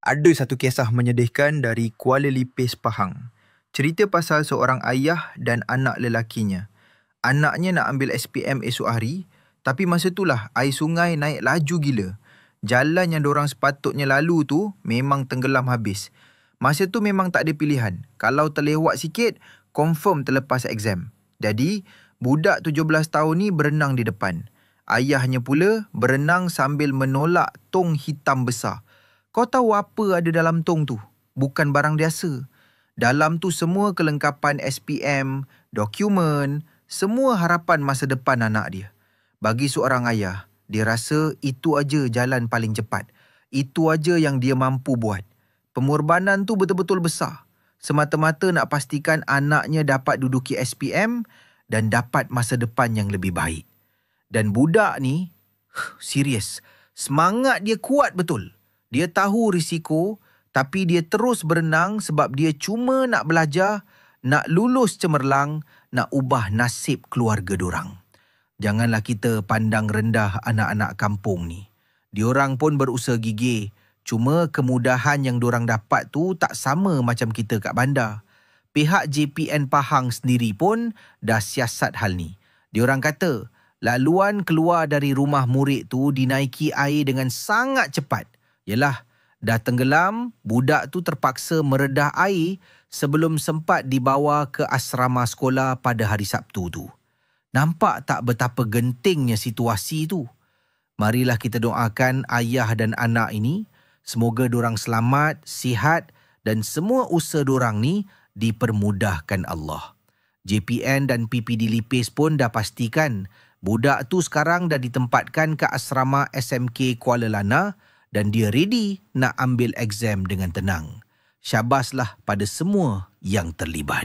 Ada satu kisah menyedihkan dari Kuala Lipis, Pahang. Cerita pasal seorang ayah dan anak lelakinya. Anaknya nak ambil SPM esok hari, tapi masa itulah air sungai naik laju gila. Jalan yang dorang sepatutnya lalu tu memang tenggelam habis. Masa tu memang tak ada pilihan. Kalau terlewat sikit, confirm terlepas exam. Jadi, budak 17 tahun ni berenang di depan. Ayahnya pula berenang sambil menolak tong hitam besar. Kau tahu apa ada dalam tong tu? Bukan barang biasa. Dalam tu semua kelengkapan SPM, dokumen, semua harapan masa depan anak dia. Bagi seorang ayah, dia rasa itu aja jalan paling cepat. Itu aja yang dia mampu buat. Pengorbanan tu betul-betul besar. Semata-mata nak pastikan anaknya dapat duduki SPM dan dapat masa depan yang lebih baik. Dan budak ni, serius, semangat dia kuat betul. Dia tahu risiko, tapi dia terus berenang sebab dia cuma nak belajar, nak lulus cemerlang, nak ubah nasib keluarga dorang. Janganlah kita pandang rendah anak-anak kampung ni. Diorang pun berusaha gigih. Cuma kemudahan yang dorang dapat tu tak sama macam kita kat bandar. Pihak JPN Pahang sendiri pun dah siasat hal ni. Diorang kata, laluan keluar dari rumah murid tu dinaiki air dengan sangat cepat. Yelah, dah tenggelam, budak tu terpaksa meredah air sebelum sempat dibawa ke asrama sekolah pada hari Sabtu tu. Nampak tak betapa gentingnya situasi tu? Marilah kita doakan ayah dan anak ini, semoga dorang selamat, sihat dan semua usaha dorang ni dipermudahkan Allah. JPN dan PPD Lipis pun dah pastikan budak tu sekarang dah ditempatkan ke asrama SMK Kuala Lana dan dia ready nak ambil exam dengan tenang. Syabaslah pada semua yang terlibat.